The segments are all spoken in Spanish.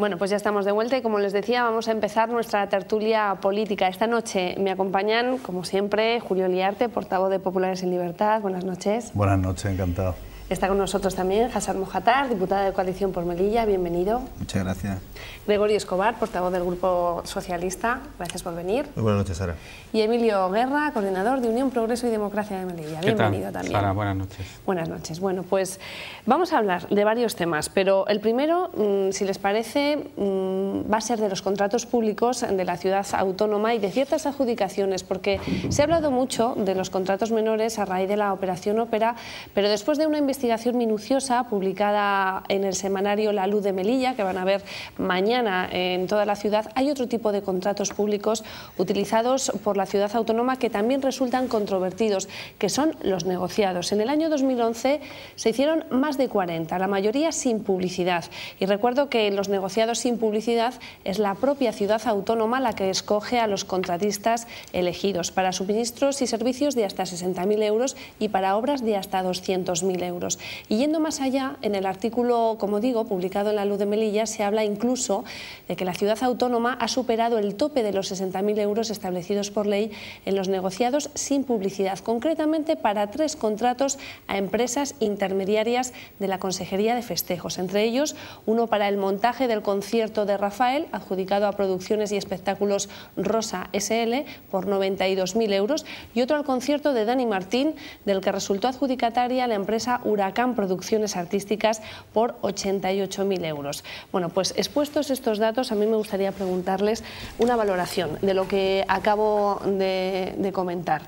Bueno, pues ya estamos de vuelta y como les decía, vamos a empezar nuestra tertulia política. Esta noche me acompañan, como siempre, Julio Liarte, portavoz de Populares en Libertad. Buenas noches. Buenas noches, encantado. Está con nosotros también Hassan Mojatar, diputada de Coalición por Melilla. Bienvenido. Muchas gracias. Gregorio Escobar, portavoz del Grupo Socialista. Gracias por venir. Muy buenas noches, Sara. Y Emilio Guerra, coordinador de Unión, Progreso y Democracia de Melilla. Bienvenido también. Sara, buenas noches. Buenas noches. Bueno, pues vamos a hablar de varios temas, pero el primero, si les parece, va a ser de los contratos públicos de la ciudad autónoma y de ciertas adjudicaciones, porque se ha hablado mucho de los contratos menores a raíz de la Operación Ópera, pero después de una investigación minuciosa publicada en el semanario La Luz de Melilla, que van a ver mañana en toda la ciudad, hay otro tipo de contratos públicos utilizados por la ciudad autónoma que también resultan controvertidos, que son los negociados. En el año 2011 se hicieron más de 40, la mayoría sin publicidad. Y recuerdo que en los negociados sin publicidad es la propia ciudad autónoma la que escoge a los contratistas elegidos para suministros y servicios de hasta 60.000 euros y para obras de hasta 200.000 euros. Y yendo más allá, en el artículo, como digo, publicado en La Luz de Melilla, se habla incluso de que la ciudad autónoma ha superado el tope de los 60.000 euros establecidos por ley en los negociados sin publicidad, concretamente para 3 contratos a empresas intermediarias de la Consejería de Festejos, entre ellos uno para el montaje del concierto de Rafael, adjudicado a Producciones y Espectáculos Rosa SL por 92.000 euros, y otro al concierto de Dani Martín, del que resultó adjudicataria la empresa Huracán Producciones Artísticas por 88.000 euros. Bueno, pues expuestos estos datos, a mí me gustaría preguntarles una valoración de lo que acabo de comentar.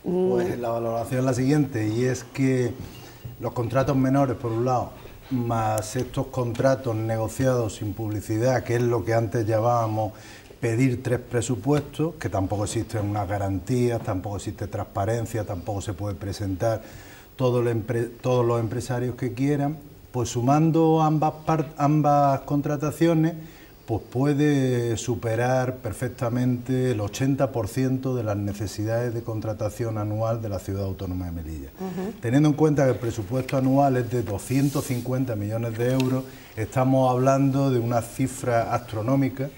Pues la valoración es la siguiente, y es que los contratos menores, por un lado, más estos contratos negociados sin publicidad, que es lo que antes llamábamos pedir 3 presupuestos, que tampoco existen unas garantías, tampoco existe transparencia, tampoco se puede presentar todos los empresarios que quieran, pues sumando ambas contrataciones, pues puede superar perfectamente el 80% de las necesidades de contratación anual de la Ciudad Autónoma de Melilla. Teniendo en cuenta que el presupuesto anual es de 250 millones de euros, estamos hablando de una cifra astronómica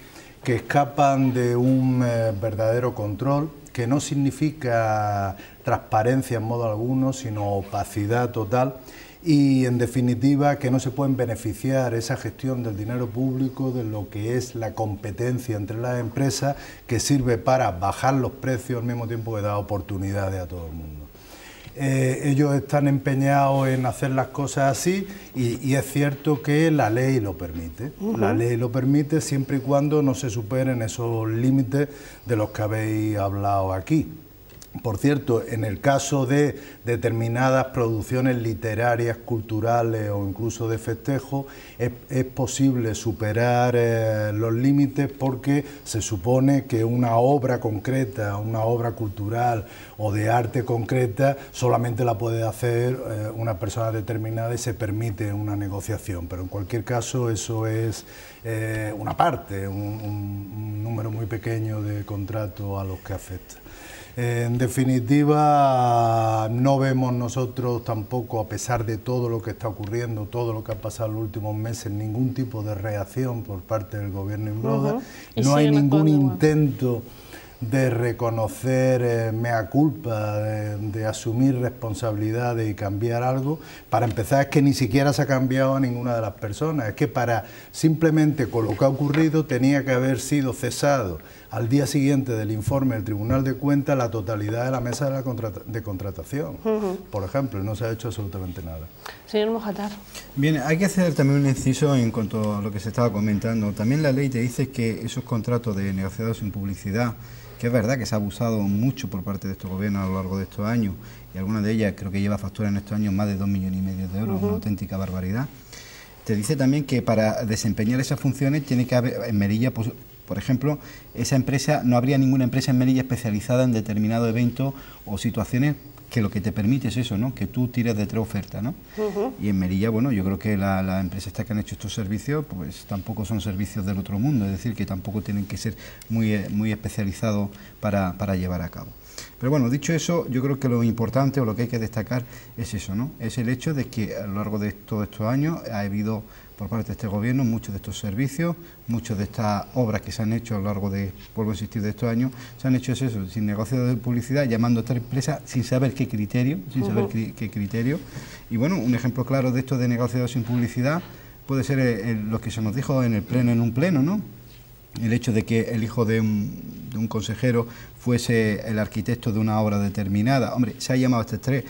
que escapan de un verdadero control, que no significa transparencia en modo alguno, sino opacidad total. Y, en definitiva, que no se pueden beneficiar esa gestión del dinero público de lo que es la competencia entre las empresas, que sirve para bajar los precios al mismo tiempo que da oportunidades a todo el mundo. Ellos están empeñados en hacer las cosas así y es cierto que la ley lo permite. La ley lo permite siempre y cuando no se superen esos límites de los que habéis hablado aquí. Por cierto, en el caso de determinadas producciones literarias, culturales o incluso de festejo, es posible superar los límites porque se supone que una obra concreta, una obra cultural o de arte concreta, solamente la puede hacer una persona determinada y se permite una negociación. Pero en cualquier caso eso es una parte, un número muy pequeño de contratos a los que afecta. En definitiva, no vemos nosotros tampoco, a pesar de todo lo que está ocurriendo, todo lo que ha pasado en los últimos meses, ningún tipo de reacción por parte del Gobierno Imbroda. No hay ningún intento de reconocer mea culpa, de asumir responsabilidades y cambiar algo. Para empezar, es que ni siquiera se ha cambiado a ninguna de las personas. Es que para simplemente con lo que ha ocurrido tenía que haber sido cesado al día siguiente del informe del Tribunal de Cuentas la totalidad de la mesa de contratación, por ejemplo, y no se ha hecho absolutamente nada. Señor Mojatar. Bien, hay que hacer también un inciso en cuanto a lo que se estaba comentando. También la ley te dice que esos contratos de negociados sin publicidad, que es verdad que se ha abusado mucho por parte de estos gobiernos a lo largo de estos años, y alguna de ellas creo que lleva factura en estos años más de 2,5 millones de euros, una auténtica barbaridad. Te dice también que para desempeñar esas funciones tiene que haber en Melilla, pues, por ejemplo, esa empresa, no habría ninguna empresa en Melilla especializada en determinado evento o situaciones que lo que te permite es eso, ¿no? Que tú tires de 3 ofertas, ¿no? Y en Melilla, bueno, yo creo que las empresas que han hecho estos servicios, pues tampoco son servicios del otro mundo, es decir, que tampoco tienen que ser muy especializados para llevar a cabo. Pero bueno, dicho eso, yo creo que lo importante o lo que hay que destacar es eso, ¿no? Es el hecho de que a lo largo de todos estos años ha habido por parte de este gobierno muchos de estos servicios, muchas de estas obras que se han hecho a lo largo de, vuelvo a insistir, de estos años, se han hecho eso, sin negocio de publicidad, llamando a esta empresa sin saber qué criterio, qué criterio. Y bueno, un ejemplo claro de esto de negociado sin publicidad puede ser lo que se nos dijo en un pleno, ¿no? El hecho de que el hijo de un consejero fuese el arquitecto de una obra determinada. Hombre, se ha llamado a estos tres,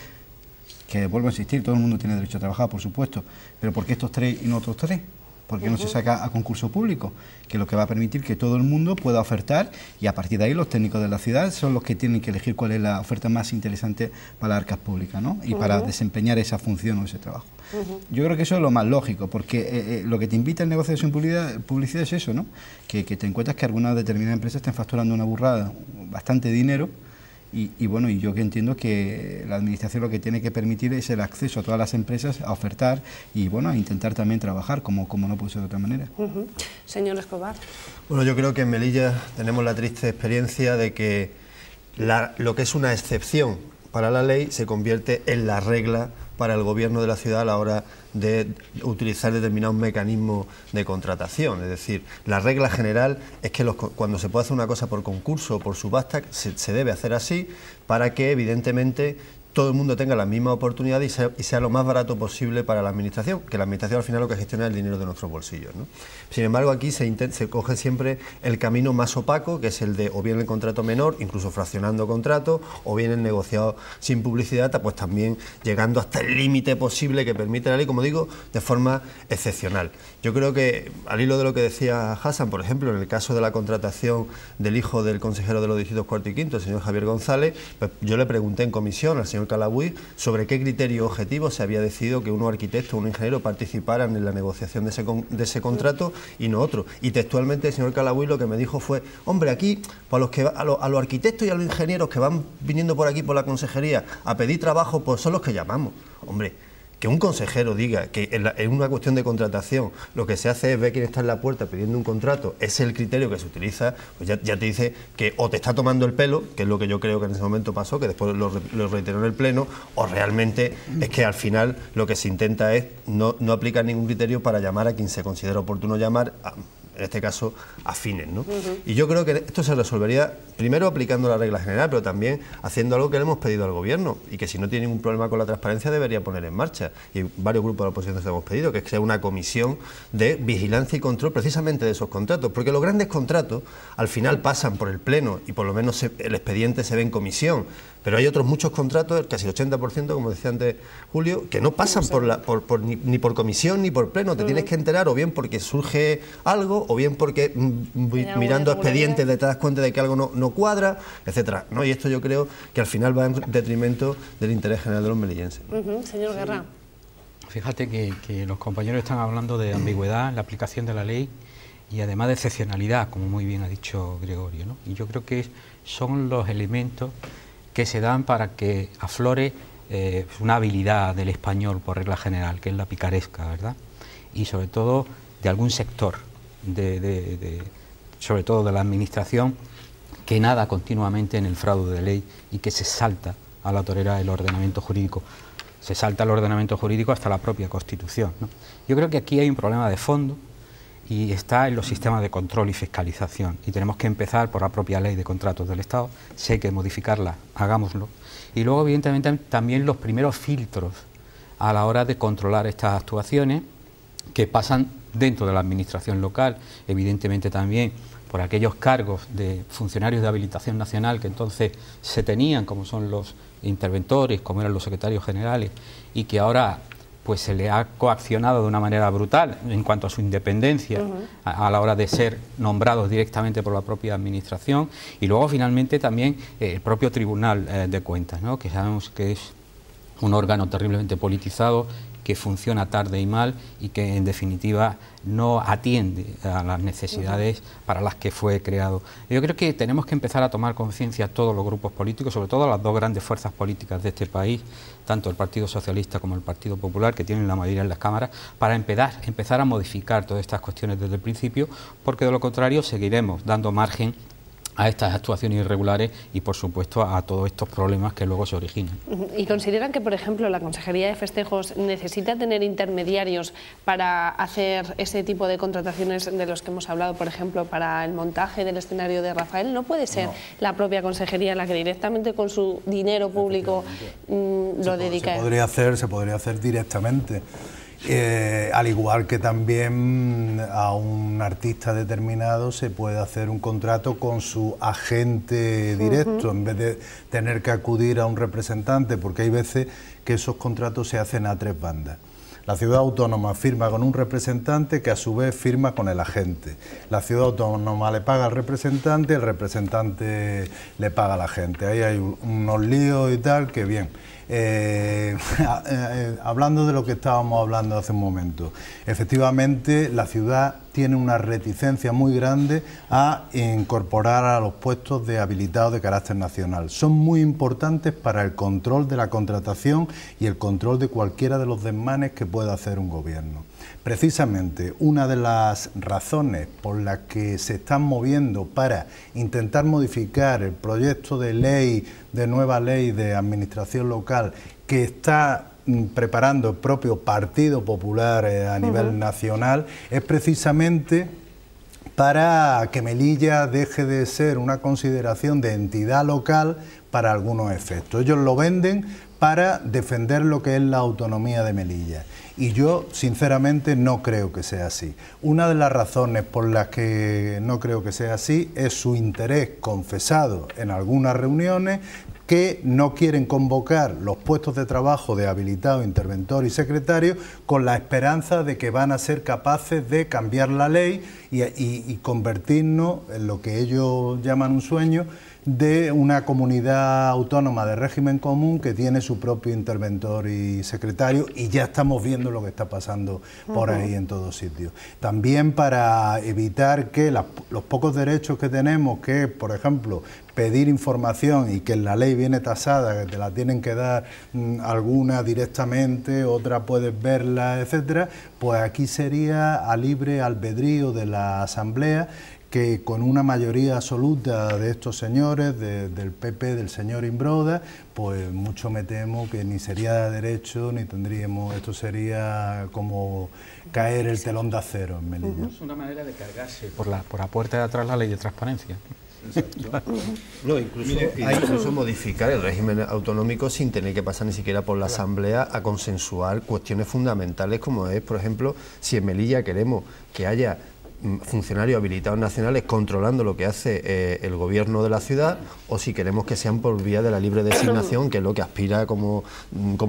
que vuelvo a insistir, todo el mundo tiene derecho a trabajar, por supuesto, pero ¿por qué estos tres y no otros tres? ¿Por qué no se saca a concurso público? Que es lo que va a permitir que todo el mundo pueda ofertar, y a partir de ahí los técnicos de la ciudad son los que tienen que elegir cuál es la oferta más interesante para las arcas públicas, ¿no? Y para desempeñar esa función o ese trabajo. Yo creo que eso es lo más lógico, porque lo que te invita el negocio sin publicidad es eso, ¿no? Que te encuentras que algunas determinadas empresas están facturando una burrada, bastante dinero. Y bueno, y yo que entiendo que la administración lo que tiene que permitir es el acceso a todas las empresas a ofertar y bueno, a intentar también trabajar como no puede ser de otra manera. Señor Escobar. Bueno, yo creo que en Melilla tenemos la triste experiencia de que lo que es una excepción para la ley se convierte en la regla para el gobierno de la ciudad a la hora de utilizar determinados mecanismos de contratación. Es decir, la regla general es que cuando se puede hacer una cosa por concurso o por subasta, se debe hacer así para que evidentemente todo el mundo tenga la misma oportunidad y sea lo más barato posible para la administración, que la administración al final lo que gestiona es el dinero de nuestros bolsillos, ¿no? Sin embargo, aquí se coge siempre el camino más opaco, que es el de o bien el contrato menor, incluso fraccionando contratos, o bien el negociado sin publicidad, pues también llegando hasta el límite posible que permite la ley, como digo, de forma excepcional. Yo creo que, al hilo de lo que decía Hassan, por ejemplo, en el caso de la contratación del hijo del consejero de los distritos cuarto y quinto, el señor Javier González, pues yo le pregunté en comisión al señor Calabuy sobre qué criterio objetivo se había decidido que unos arquitectos o un ingeniero participaran en la negociación de ese contrato y no otro. Y textualmente el señor Calabuy lo que me dijo fue: hombre, aquí para a los arquitectos y a los ingenieros que van viniendo por aquí por la consejería a pedir trabajo, pues son los que llamamos. Hombre, que un consejero diga que en una cuestión de contratación lo que se hace es ver quién está en la puerta pidiendo un contrato, ese es el criterio que se utiliza, pues ya te dice que o te está tomando el pelo, que es lo que yo creo que en ese momento pasó, que después lo reiteró en el Pleno, o realmente es que al final lo que se intenta es no aplicar ningún criterio para llamar a quien se considera oportuno llamar, en este caso, afines, ¿no? Y yo creo que esto se resolvería primero aplicando la regla general, pero también haciendo algo que le hemos pedido al Gobierno y que si no tiene ningún problema con la transparencia debería poner en marcha. Y varios grupos de la oposición se hemos pedido, que sea una comisión de vigilancia y control precisamente de esos contratos, porque los grandes contratos al final pasan por el Pleno y por lo menos el expediente se ve en comisión. Pero hay otros muchos contratos, casi el 80%, como decía antes Julio, que no pasan ni por comisión ni por pleno. Te tienes que enterar o bien porque surge algo, o bien porque mirando expedientes te das cuenta de que algo no cuadra, etcétera, ¿no? Y esto yo creo que al final va en detrimento del interés general de los melillenses. Señor Guerra. Fíjate que los compañeros están hablando de ambigüedad en la aplicación de la ley y además de excepcionalidad, como muy bien ha dicho Gregorio, ¿no? Y yo creo que son los elementos que se dan para que aflore una habilidad del español por regla general, que es la picaresca, ¿verdad? Y sobre todo de algún sector, sobre todo de la administración, que nada continuamente en el fraude de ley y que se salta a la torera el ordenamiento jurídico. Se salta el ordenamiento jurídico hasta la propia Constitución, ¿no? Yo creo que aquí hay un problema de fondo y está en los sistemas de control y fiscalización, y tenemos que empezar por la propia ley de contratos del Estado. Si hay que modificarla, hagámoslo, y luego evidentemente también los primeros filtros a la hora de controlar estas actuaciones que pasan dentro de la administración local, evidentemente también por aquellos cargos de funcionarios de habilitación nacional que entonces se tenían, como son los interventores, como eran los secretarios generales, y que ahora pues se le ha coaccionado de una manera brutal en cuanto a su independencia a la hora de ser nombrados directamente por la propia administración, y luego finalmente también el propio Tribunal de Cuentas, ¿no? Que sabemos que es un órgano terriblemente politizado, que funciona tarde y mal y que en definitiva no atiende a las necesidades para las que fue creado. Yo creo que tenemos que empezar a tomar conciencia todos los grupos políticos, sobre todo las dos grandes fuerzas políticas de este país, tanto el Partido Socialista como el Partido Popular, que tienen la mayoría en las cámaras, para empezar a modificar todas estas cuestiones desde el principio, porque de lo contrario seguiremos dando margen a estas actuaciones irregulares y, por supuesto, a todos estos problemas que luego se originan. ¿Y consideran que, por ejemplo, la Consejería de Festejos necesita tener intermediarios para hacer ese tipo de contrataciones de los que hemos hablado, por ejemplo, para el montaje del escenario de Rafael? ¿No puede ser la propia Consejería la que directamente con su dinero público lo dedica? Se podría hacer directamente. Al igual que también a un artista determinado se puede hacer un contrato con su agente directo en vez de tener que acudir a un representante, porque hay veces que esos contratos se hacen a 3 bandas. La ciudad autónoma firma con un representante que a su vez firma con el agente. La ciudad autónoma le paga al representante, el representante le paga al agente. Ahí hay unos líos y tal, que bien. Hablando de lo que estábamos hablando hace un momento, efectivamente la ciudad tiene una reticencia muy grande a incorporar a los puestos de habilitados de carácter nacional. Son muy importantes para el control de la contratación y el control de cualquiera de los desmanes que pueda hacer un gobierno. Precisamente una de las razones por las que se están moviendo para intentar modificar el proyecto de ley, de nueva ley de administración local que está preparando el propio Partido Popular a nivel nacional, es precisamente para que Melilla deje de ser una consideración de entidad local para algunos efectos. Ellos lo venden para defender lo que es la autonomía de Melilla. Y yo, sinceramente, no creo que sea así. Una de las razones por las que no creo que sea así es su interés confesado en algunas reuniones, que no quieren convocar los puestos de trabajo de habilitado, interventor y secretario con la esperanza de que van a ser capaces de cambiar la ley y convertirnos en lo que ellos llaman un sueño de una comunidad autónoma de régimen común que tiene su propio interventor y secretario, y ya estamos viendo lo que está pasando por ahí en todos sitios. También para evitar que los pocos derechos que tenemos, que por ejemplo pedir información y que en la ley viene tasada, que te la tienen que dar alguna directamente, otra puedes verla, etcétera, pues aquí sería a libre albedrío de la Asamblea, que con una mayoría absoluta de estos señores, del PP, del señor Imbroda, pues mucho me temo que ni sería de derecho, ni tendríamos, esto sería como caer el telón de acero en Melilla. Es una manera de cargarse por la puerta de atrás la ley de transparencia. No, incluso modificar el régimen autonómico sin tener que pasar ni siquiera por la Asamblea a consensuar cuestiones fundamentales como es, por ejemplo, si en Melilla queremos que haya funcionarios habilitados nacionales controlando lo que hace el gobierno de la ciudad, o si queremos que sean por vía de la libre designación, que es lo que aspira como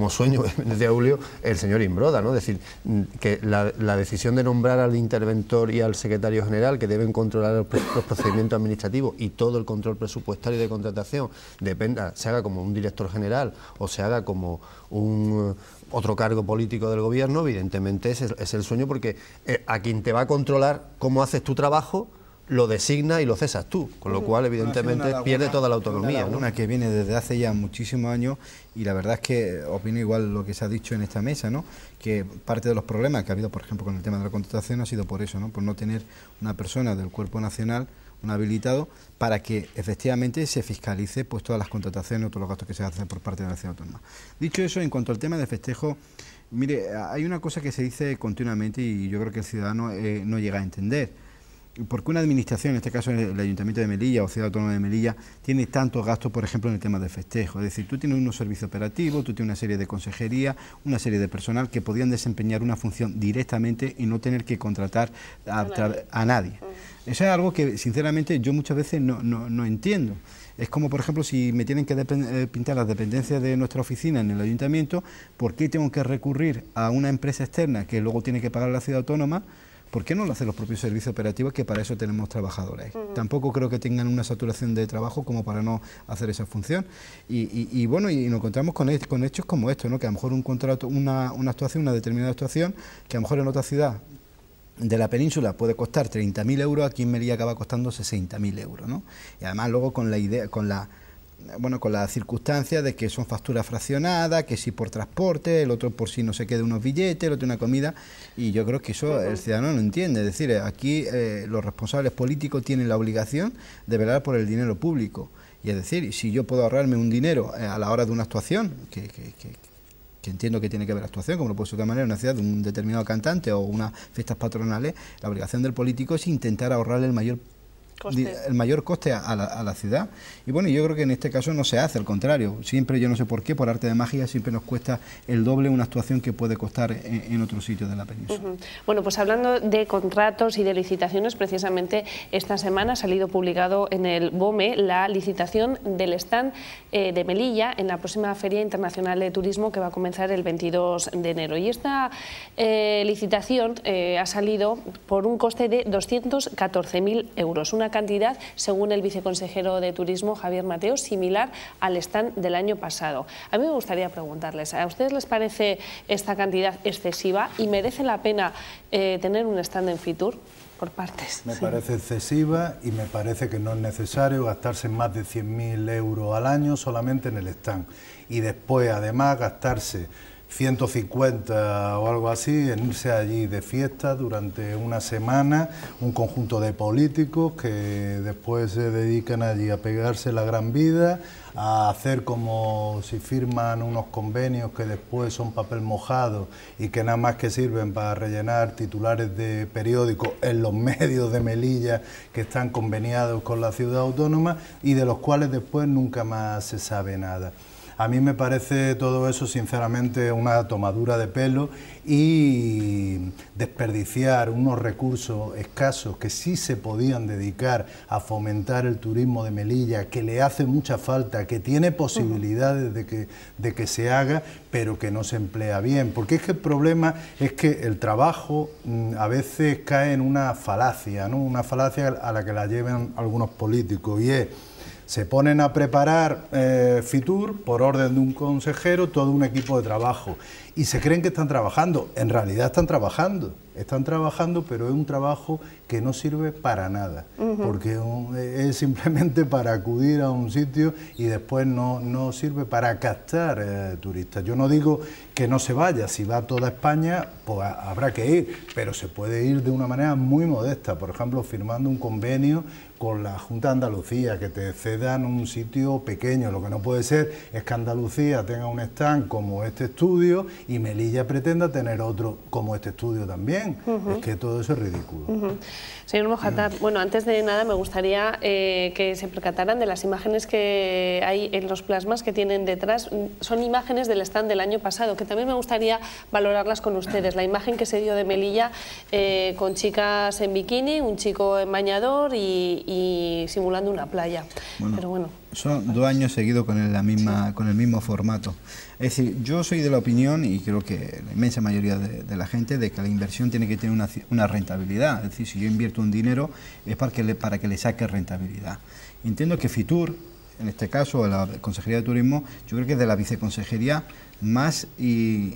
sueño desde Julio el señor Imbroda, ¿no? Es decir, que la decisión de nombrar al interventor y al secretario general, que deben controlar los procedimientos administrativos y todo el control presupuestario de contratación, dependa, se haga como un director general o se haga como otro cargo político del gobierno, evidentemente es el sueño, porque a quien te va a controlar cómo haces tu trabajo lo designa y lo cesas tú, con lo cual evidentemente pierde toda la autonomía. Una que viene desde hace ya muchísimos años, y la verdad es que opino igual lo que se ha dicho en esta mesa, ¿no? Que parte de los problemas que ha habido, por ejemplo, con el tema de la contratación ha sido por eso, ¿no? Por no tener una persona del cuerpo nacional, un habilitado, para que efectivamente se fiscalice pues todas las contrataciones o todos los gastos que se hacen por parte de la ciudad autónoma. Dicho eso, en cuanto al tema del festejo, mire, hay una cosa que se dice continuamente y yo creo que el ciudadano no llega a entender. ¿Por qué una administración, en este caso el Ayuntamiento de Melilla o Ciudad Autónoma de Melilla, tiene tantos gastos, por ejemplo, en el tema del festejo? Es decir, tú tienes unos servicios operativos, tú tienes una serie de consejerías, una serie de personal que podían desempeñar una función directamente y no tener que contratar a nadie. Eso es algo que, sinceramente, yo muchas veces no entiendo. Es como, por ejemplo, si me tienen que pintar las dependencias de nuestra oficina en el Ayuntamiento, ¿por qué tengo que recurrir a una empresa externa que luego tiene que pagar la Ciudad Autónoma? ¿Por qué no lo hacen los propios servicios operativos, que para eso tenemos trabajadores? Tampoco creo que tengan una saturación de trabajo como para no hacer esa función. Y bueno, y nos encontramos con hechos como estos, ¿no? Que a lo mejor un contrato, una actuación, una determinada actuación, que a lo mejor en otra ciudad de la península puede costar 30.000 euros, aquí en Melilla acaba costando 60.000 euros, ¿no? Y además luego con la idea, con la bueno, con la circunstancia de que son facturas fraccionadas, que si por transporte, el otro por si no se quede unos billetes, el otro una comida, y yo creo que eso el ciudadano no entiende. Es decir, aquí los responsables políticos tienen la obligación de velar por el dinero público. Y es decir, si yo puedo ahorrarme un dinero a la hora de una actuación, que entiendo que tiene que haber actuación, como lo puede ser de otra manera en una ciudad de un determinado cantante o unas fiestas patronales, la obligación del político es intentar ahorrarle el mayor coste a la ciudad. Y bueno, yo creo que en este caso no se hace, al contrario. Siempre, yo no sé por qué, por arte de magia, siempre nos cuesta el doble una actuación que puede costar en otro sitio de la península. Bueno, pues hablando de contratos y de licitaciones, precisamente esta semana ha salido publicado en el BOME la licitación del stand de Melilla en la próxima Feria Internacional de Turismo, que va a comenzar el 22 de enero. Y esta licitación ha salido por un coste de 214.000 euros, una cantidad, según el viceconsejero de Turismo, Javier Mateo, similar al stand del año pasado. A mí me gustaría preguntarles, ¿a ustedes les parece esta cantidad excesiva y merece la pena tener un stand en Fitur? Por partes. Me parece excesiva y me parece que no es necesario gastarse más de 100.000 euros al año solamente en el stand. Y después, además, gastarse 150 o algo así en irse allí de fiesta durante una semana, un conjunto de políticos que después se dedican allí a pegarse la gran vida, a hacer como si firman unos convenios que después son papel mojado y que nada más que sirven para rellenar titulares de periódicos en los medios de Melilla que están conveniados con la ciudad autónoma y de los cuales después nunca más se sabe nada. A mí me parece todo eso, sinceramente, una tomadura de pelo y desperdiciar unos recursos escasos que sí se podían dedicar a fomentar el turismo de Melilla, que le hace mucha falta, que tiene posibilidades de que se haga, pero que no se emplea bien. Porque es que el problema es que el trabajo a veces cae en una falacia, ¿no? Una falacia a la que la llevan algunos políticos, y es: se ponen a preparar Fitur por orden de un consejero, todo un equipo de trabajo, y se creen que están trabajando. En realidad están trabajando, pero es un trabajo que no sirve para nada, porque es simplemente para acudir a un sitio y después no sirve para captar turistas. Yo no digo que no se vaya, si va a toda España, pues habrá que ir, pero se puede ir de una manera muy modesta, por ejemplo, firmando un convenio con la Junta de Andalucía, que te cedan un sitio pequeño. Lo que no puede ser es que Andalucía tenga un stand como este estudio y Melilla pretenda tener otro como este estudio también. Es que todo eso es ridículo. Señor Mojatar, bueno, antes de nada me gustaría que se percataran de las imágenes que hay en los plasmas que tienen detrás. Son imágenes del stand del año pasado, que también me gustaría valorarlas con ustedes. La imagen que se dio de Melilla con chicas en bikini, un chico en bañador y simulando una playa. Bueno, pero bueno, son 2 años seguidos con el mismo formato. Es decir, yo soy de la opinión, y creo que la inmensa mayoría de la gente, de que la inversión tiene que tener una rentabilidad. Es decir, si yo invierto un dinero es para que le saque rentabilidad. Entiendo que Fitur, en este caso la Consejería de Turismo, yo creo que es de la viceconsejería más y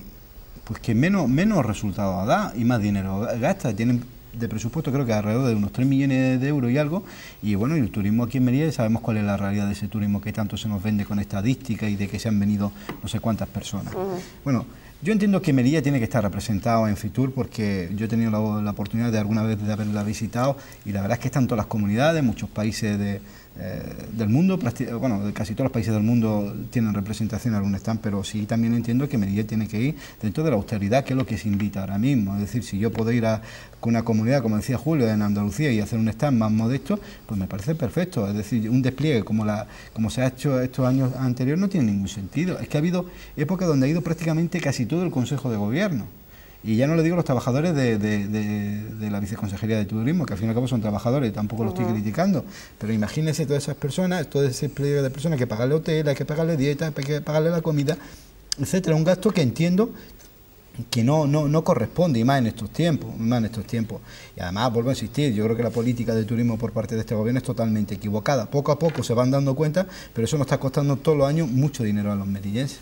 pues que menos resultados da y más dinero gasta. Tienen de presupuesto creo que alrededor de unos 3 millones de euros y algo, y bueno, y el turismo aquí en Melilla sabemos cuál es la realidad de ese turismo que tanto se nos vende con estadística y de que se han venido no sé cuántas personas. Bueno, yo entiendo que Melilla tiene que estar representado en Fitur, porque yo he tenido la oportunidad de alguna vez de haberla visitado, y la verdad es que están todas las comunidades, muchos países del mundo, bueno, casi todos los países del mundo tienen representación en algún stand, pero sí también entiendo que Melilla tiene que ir dentro de la austeridad, que es lo que se invita ahora mismo. Es decir, si yo puedo ir con una comunidad, como decía Julio, en Andalucía, y hacer un stand más modesto, pues me parece perfecto. Es decir, un despliegue como se ha hecho estos años anteriores no tiene ningún sentido. Es que ha habido épocas donde ha ido prácticamente casi todo el Consejo de Gobierno. Y ya no le digo los trabajadores de la Viceconsejería de Turismo, que al fin y al cabo son trabajadores, tampoco lo estoy criticando, pero imagínense todas esas personas, todo ese pliegue de personas, que pagarle hotel, hay que pagarle dieta, hay que pagarle la comida, etcétera. Un gasto que entiendo que no corresponde, y más en estos tiempos. Y además, vuelvo a insistir, yo creo que la política de turismo por parte de este gobierno es totalmente equivocada. Poco a poco se van dando cuenta, pero eso nos está costando todos los años mucho dinero a los melillenses.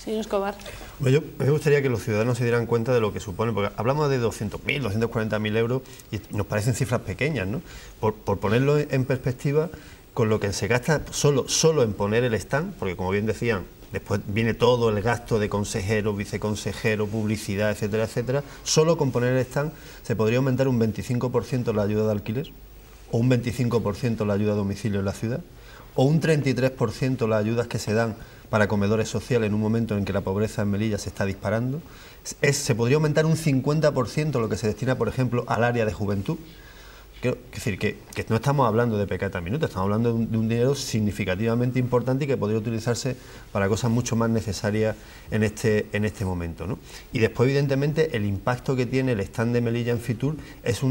Señor Escobar. Bueno, yo me gustaría que los ciudadanos se dieran cuenta de lo que supone, porque hablamos de 200.000, 240.000 euros, y nos parecen cifras pequeñas, ¿no? Por ponerlo en perspectiva, con lo que se gasta solo en poner el stand, porque como bien decían, después viene todo el gasto de consejero, viceconsejero, publicidad, etcétera, etcétera. Solo con poner el stand se podría aumentar un 25% la ayuda de alquiler, o un 25% la ayuda a domicilio en la ciudad, o un 33% las ayudas que se dan para comedores sociales en un momento en que la pobreza en Melilla se está disparando. Se podría aumentar un 50% lo que se destina, por ejemplo, al área de juventud. Es decir, que no estamos hablando de pesetas minutos, estamos hablando de un dinero significativamente importante y que podría utilizarse para cosas mucho más necesarias en este momento, ¿no? Y después, evidentemente, el impacto que tiene el stand de Melilla en Fitur es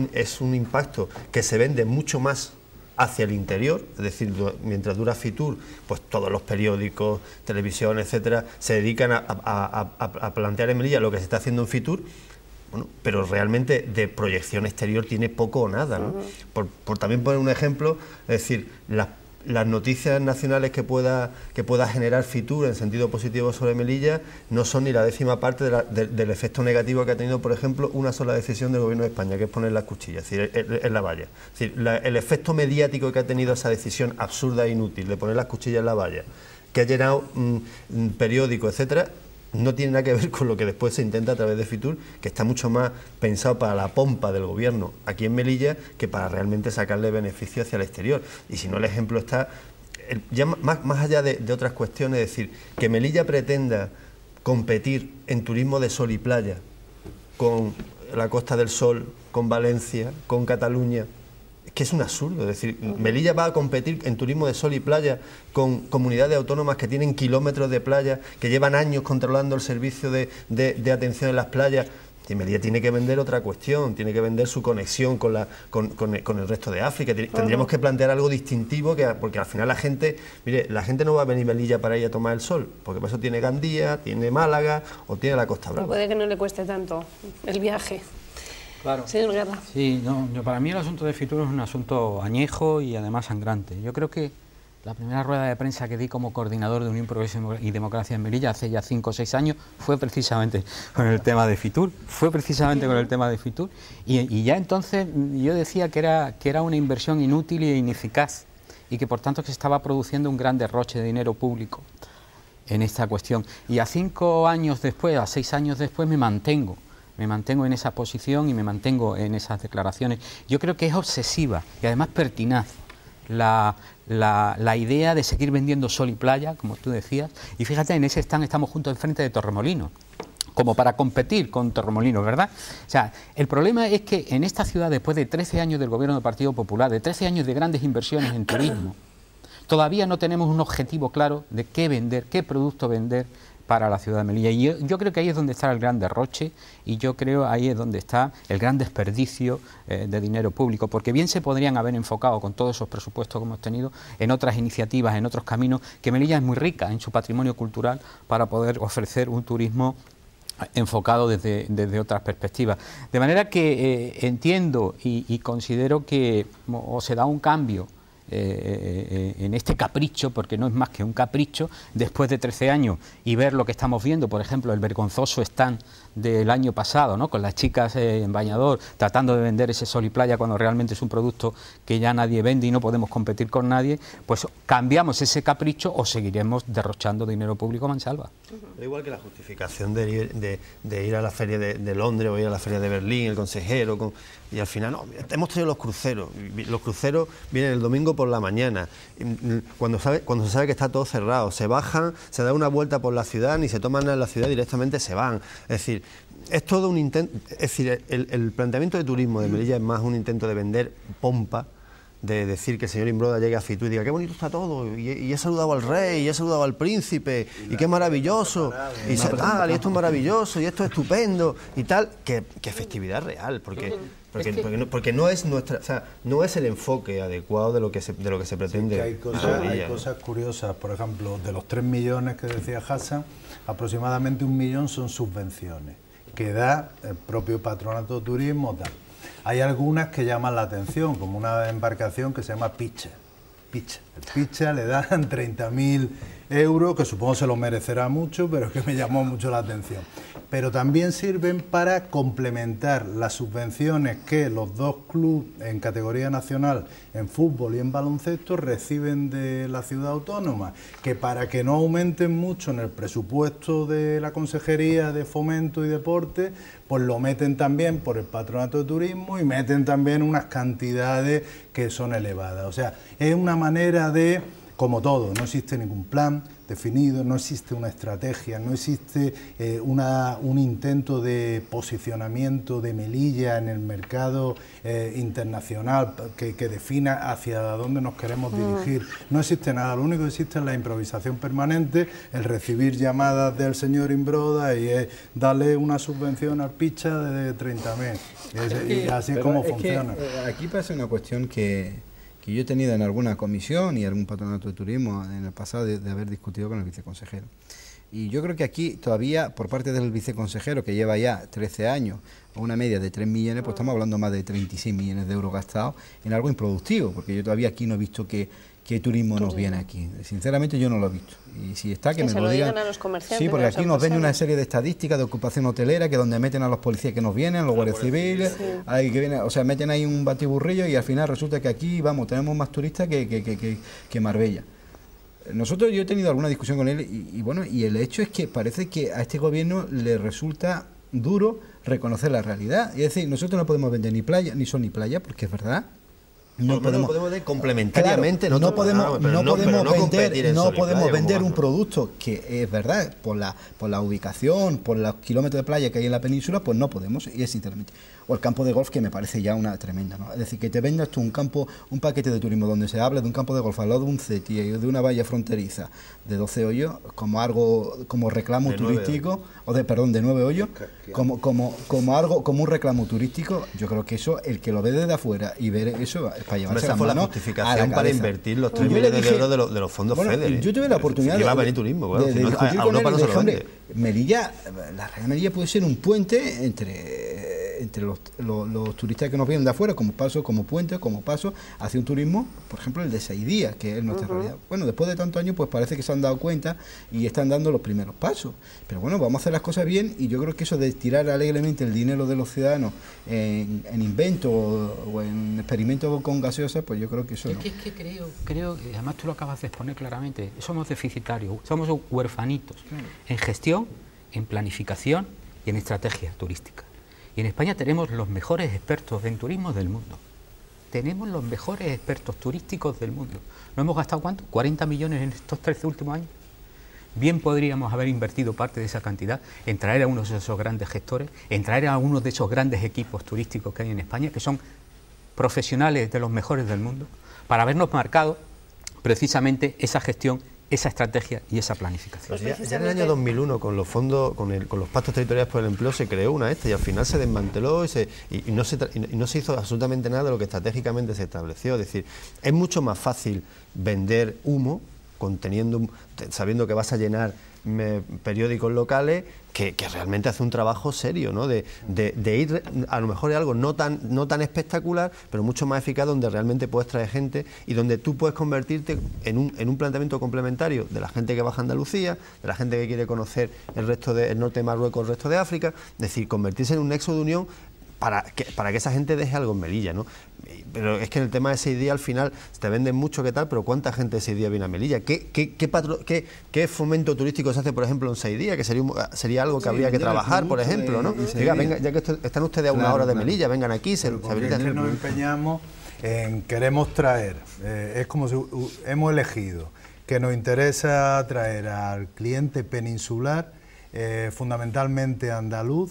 un impacto que se vende mucho más hacia el interior, es decir, mientras dura Fitur, pues todos los periódicos, televisión, etcétera, se dedican a plantear en Melilla lo que se está haciendo en Fitur. Bueno, pero realmente de proyección exterior tiene poco o nada, ¿no? Por también poner un ejemplo, es decir, las noticias nacionales que pueda generar Fitur en sentido positivo sobre Melilla no son ni la 10ª parte del efecto negativo que ha tenido, por ejemplo, una sola decisión del Gobierno de España, que es poner las cuchillas, es decir, en la valla. Es decir, el efecto mediático que ha tenido esa decisión absurda e inútil de poner las cuchillas en la valla, que ha llenado periódicos, etcétera, no tiene nada que ver con lo que después se intenta a través de Fitur, que está mucho más pensado para la pompa del gobierno aquí en Melilla que para realmente sacarle beneficio hacia el exterior. Y si no, el ejemplo está, ya más allá de otras cuestiones, es decir, que Melilla pretenda competir en turismo de sol y playa con la Costa del Sol, con Valencia, con Cataluña, es que es un absurdo. Es decir, Melilla va a competir en turismo de sol y playa con comunidades autónomas que tienen kilómetros de playa, que llevan años controlando el servicio de atención en las playas. Y Melilla tiene que vender otra cuestión, tiene que vender su conexión con el resto de África. Tendríamos que plantear algo distintivo, porque al final la gente no va a venir a Melilla para ir a tomar el sol, porque para eso tiene Gandía, tiene Málaga o tiene la Costa Brava. Puede que no le cueste tanto el viaje. Claro. Señor Guerra. Sí, para mí el asunto de Fitur es un asunto añejo y además sangrante. Yo creo que la primera rueda de prensa que di como coordinador de Unión Progreso y Democracia en Melilla hace ya 5 o 6 años fue precisamente con el tema de Fitur. Y ya entonces yo decía que era una inversión inútil e ineficaz y que por tanto que se estaba produciendo un gran derroche de dinero público en esta cuestión. Y a 5 años después, a 6 años después me mantengo en esa posición y me mantengo en esas declaraciones. Yo creo que es obsesiva y además pertinaz la idea de seguir vendiendo sol y playa, como tú decías, y fíjate, en ese stand estamos juntos enfrente de Torremolinos, como para competir con Torremolinos, ¿verdad? O sea, el problema es que en esta ciudad, después de 13 años del gobierno del Partido Popular, de 13 años de grandes inversiones en turismo, todavía no tenemos un objetivo claro de qué vender, qué producto vender para la ciudad de Melilla. Y yo creo que ahí es donde está el gran derroche y yo creo ahí es donde está el gran desperdicio de dinero público, porque bien se podrían haber enfocado con todos esos presupuestos que hemos tenido en otras iniciativas, en otros caminos, que Melilla es muy rica en su patrimonio cultural para poder ofrecer un turismo enfocado desde otras perspectivas. De manera que entiendo y considero que o se da un cambio en este capricho, porque no es más que un capricho, después de 13 años y ver lo que estamos viendo, por ejemplo, el vergonzoso stand del año pasado, ¿no?, con las chicas en bañador tratando de vender ese sol y playa cuando realmente es un producto que ya nadie vende y no podemos competir con nadie, pues cambiamos ese capricho o seguiremos derrochando dinero público a mansalva. Da igual que la justificación de ir a la feria de Londres o ir a la feria de Berlín, el consejero, y al final, no, hemos traído los cruceros vienen el domingo por la mañana, cuando se sabe que está todo cerrado, se bajan, se dan una vuelta por la ciudad, ni se toman en la ciudad, directamente se van. Es decir, es todo un intento, es decir, el planteamiento de turismo de Melilla es más un intento de vender pompa, de decir que el señor Imbroda llegue a Fitur y diga qué bonito está todo, y he saludado al rey, y he saludado al príncipe, y qué maravilloso, y esto es maravilloso, y esto es estupendo, y tal, que festividad real, porque no es nuestra, o sea, no es el enfoque adecuado de lo que se pretende. Sí, hay cosas curiosas, por ejemplo, de los 3 millones que decía Hassan, aproximadamente 1 millón son subvenciones que da el propio Patronato de Turismo, tal. Hay algunas que llaman la atención, como una embarcación que se llama Picha. El Picha le dan 30.000 euros, que supongo se lo merecerá mucho, pero que me llamó mucho la atención. pero también sirven para complementar las subvenciones que los dos clubes en categoría nacional, en fútbol y en baloncesto, reciben de la ciudad autónoma, que para que no aumenten mucho en el presupuesto de la Consejería de Fomento y Deporte, pues lo meten también por el Patronato de Turismo y meten también unas cantidades que son elevadas. O sea, es una manera de, como todo, no existe ningún plan definido, no existe una estrategia, no existe un intento de posicionamiento de Melilla en el mercado internacional que defina hacia dónde nos queremos dirigir. No existe nada, lo único que existe es la improvisación permanente, el recibir llamadas del señor Imbroda y darle una subvención al Picha de 30.000. Y así es como funciona. Aquí pasa una cuestión que yo he tenido en alguna comisión y algún patronato de turismo en el pasado de haber discutido con el viceconsejero. Y yo creo que aquí todavía, por parte del viceconsejero, que lleva ya 13 años, a una media de 3 millones, pues estamos hablando más de 36 millones de euros gastados en algo improductivo, porque yo todavía aquí no he visto que turismo nos viene aquí. Sinceramente yo no lo he visto. Y si está, que me lo digan. A los comerciantes. Sí, porque aquí nos ven una serie de estadísticas de ocupación hotelera, que donde meten a los policías que nos vienen, a los guardias civiles, ahí que vienen, o sea, meten ahí un batiburrillo y al final resulta que aquí, vamos, tenemos más turistas que Marbella. Nosotros, yo he tenido alguna discusión con él y bueno, y el hecho es que parece que a este gobierno le resulta duro reconocer la realidad. Es decir, nosotros no podemos vender ni playa, ni sol ni playa, porque es verdad. No podemos vender complementariamente, claro, no podemos vender un producto que es verdad, por la ubicación, por los kilómetros de playa que hay en la península, pues no podemos, y es sinceramente. O el campo de golf, que me parece ya una tremenda, ¿no? Es decir, que te vendas tú un paquete de turismo donde se habla de un campo de golf al lado de un CETI y de una valla fronteriza de 12 hoyos como reclamo turístico, de 9 hoyos, como un reclamo turístico. Yo creo que eso, el que lo ve desde afuera y ver eso, es para llevarse esa fue la justificación para invertir los 3 millones de euros de los fondos FEDER. Yo tuve la oportunidad de turismo, de discutir con él, hombre, Melilla, la Real Melilla puede ser un puente entre los turistas que nos vienen de afuera, como puente, como paso hacia un turismo, por ejemplo, el de 6 días, que es nuestra realidad. Bueno, después de tantos años, pues parece que se han dado cuenta y están dando los primeros pasos. Pero bueno, vamos a hacer las cosas bien, y yo creo que eso de tirar alegremente el dinero de los ciudadanos en inventos o en experimentos con gaseosas, pues yo creo que eso no. Es que creo, y además tú lo acabas de exponer claramente, somos deficitarios, somos huerfanitos en gestión, en planificación y en estrategia turística. Y en España tenemos los mejores expertos en turismo del mundo. Tenemos los mejores expertos turísticos del mundo. ¿No hemos gastado cuánto? 40 millones en estos 13 últimos años. Bien podríamos haber invertido parte de esa cantidad en traer a uno de esos grandes gestores, en traer a uno de esos grandes equipos turísticos que hay en España, que son profesionales de los mejores del mundo, para habernos marcado precisamente esa gestión, esa estrategia y esa planificación. Pues ya en el año 2001, con los fondos, con los pactos territoriales por el empleo, se creó una y al final se desmanteló y no se hizo absolutamente nada de lo que estratégicamente se estableció. Es decir, es mucho más fácil vender humo sabiendo que vas a llenar periódicos locales, que realmente hace un trabajo serio, ¿no? De ir, a lo mejor es algo no tan espectacular, pero mucho más eficaz, donde realmente puedes traer gente y donde tú puedes convertirte en un planteamiento complementario de la gente que baja a Andalucía, de la gente que quiere conocer el norte de Marruecos, el resto de África. Es decir, convertirse en un nexo de unión para que esa gente deje algo en Melilla, ¿no? Pero es que en el tema de 6 días, al final, te venden mucho, ¿qué tal? Pero ¿cuánta gente de 6 días viene a Melilla? ¿Qué fomento turístico se hace, por ejemplo, en 6 días? Que sería algo que habría que trabajar, por ejemplo, ¿no? Diga, venga, ya que están ustedes a una hora de Melilla, vengan aquí, se habilitan. Nos empeñamos en queremos traer, es como si hemos elegido que nos interesa traer al cliente peninsular, fundamentalmente andaluz,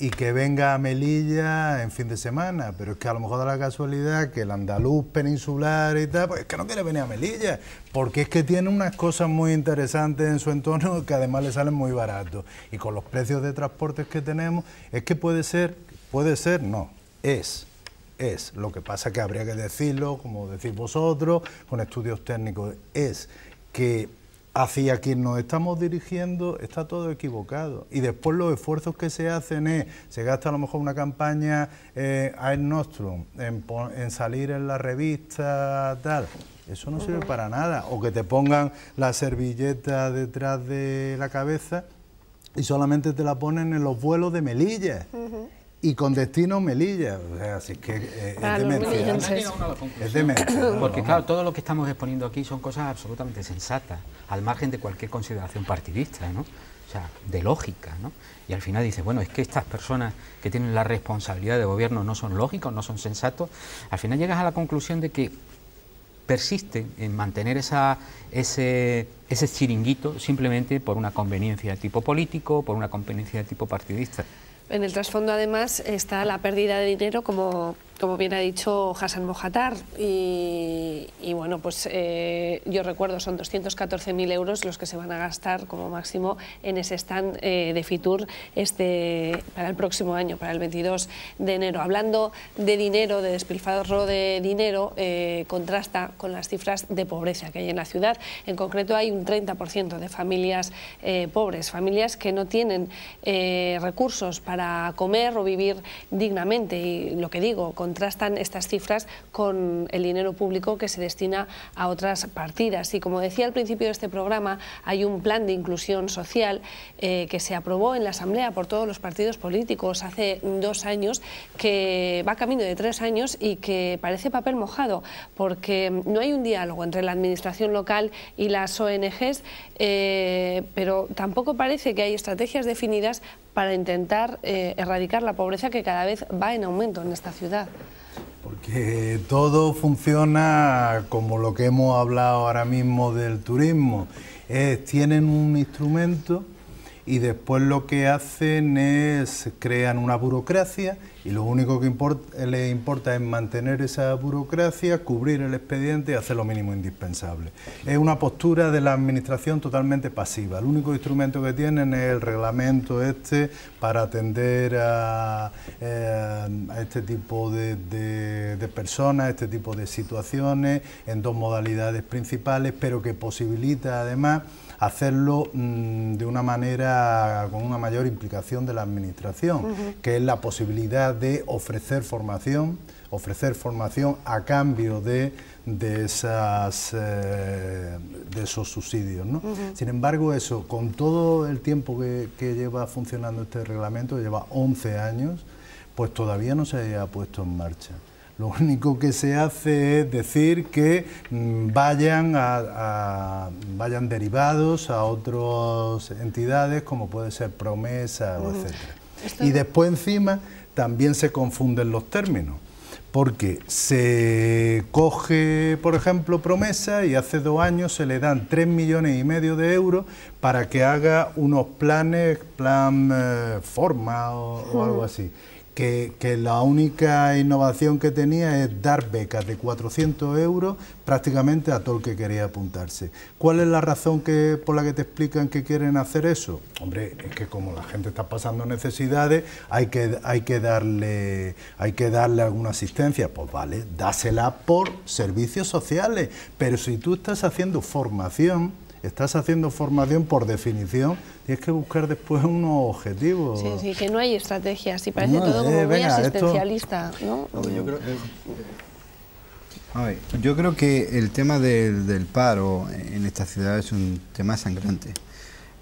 y que venga a Melilla en fin de semana, pero es que a lo mejor da la casualidad que el andaluz peninsular y tal, pues es que no quiere venir a Melilla, porque es que tiene unas cosas muy interesantes en su entorno que además le salen muy baratos, y con los precios de transportes que tenemos, es que es, lo que pasa que habría que decirlo, como decís vosotros, con estudios técnicos, es que hacia quien nos estamos dirigiendo está todo equivocado, y después los esfuerzos que se hacen se gasta a lo mejor una campaña a El Nostrum en salir en la revista tal, eso no sirve para nada, o que te pongan la servilleta detrás de la cabeza y solamente te la ponen en los vuelos de Melilla. Y con destino Melilla, o sea, así que es demencia. Es demencia. Porque claro, todo lo que estamos exponiendo aquí son cosas absolutamente sensatas, al margen de cualquier consideración partidista, ¿no? O sea, de lógica, ¿no? Y al final dice, bueno, es que estas personas que tienen la responsabilidad de gobierno no son lógicos, no son sensatos. Al final llegas a la conclusión de que persisten en mantener ese chiringuito simplemente por una conveniencia de tipo político, por una conveniencia de tipo partidista. En el trasfondo, además, está la pérdida de dinero, como bien ha dicho Hassan Mohatar, y bueno, pues yo recuerdo, son 214.000 euros los que se van a gastar como máximo en ese stand de Fitur para el próximo año, para el 22 de enero. Hablando de dinero, de despilfarro de dinero, contrasta con las cifras de pobreza que hay en la ciudad. En concreto, hay un 30% de familias pobres, familias que no tienen recursos para comer o vivir dignamente, y lo que digo, contrastan estas cifras con el dinero público que se destina a otras partidas. Y como decía al principio de este programa, hay un plan de inclusión social que se aprobó en la Asamblea por todos los partidos políticos hace 2 años, que va camino de 3 años y que parece papel mojado, porque no hay un diálogo entre la administración local y las ONGs, pero tampoco parece que hay estrategias definidas para intentar erradicar la pobreza, que cada vez va en aumento en esta ciudad. Porque todo funciona como lo que hemos hablado ahora mismo del turismo. Tienen un instrumento y después lo que hacen es crean una burocracia, y lo único que les importa es mantener esa burocracia, cubrir el expediente y hacer lo mínimo indispensable. Es una postura de la administración totalmente pasiva. El único instrumento que tienen es el reglamento para atender a este tipo de personas, este tipo de situaciones, en 2 modalidades principales, pero que posibilita además hacerlo de una manera con una mayor implicación de la administración, que es la posibilidad de ofrecer formación a cambio de esos subsidios, ¿no? Sin embargo, eso, con todo el tiempo que lleva funcionando este reglamento, lleva 11 años, pues todavía no se haya puesto en marcha. Lo único que se hace es decir que vayan derivados a otras entidades, como puede ser Promesa, etcétera. Y después encima también se confunden los términos, porque se coge, por ejemplo, Promesa, y hace 2 años se le dan 3,5 millones de euros para que haga unos plan forma o algo así. Que la única innovación que tenía es dar becas de 400 euros prácticamente a todo el que quería apuntarse. ¿Cuál es la razón por la que te explican que quieren hacer eso? Hombre, es que como la gente está pasando necesidades, hay que darle alguna asistencia. Pues vale, dásela por servicios sociales, pero si tú estás haciendo formación, por definición, tienes que buscar después unos objetivos. Sí, que no hay estrategias, y parece todo como muy asistencialista, ¿no? Yo creo que el tema del paro en esta ciudad es un tema sangrante.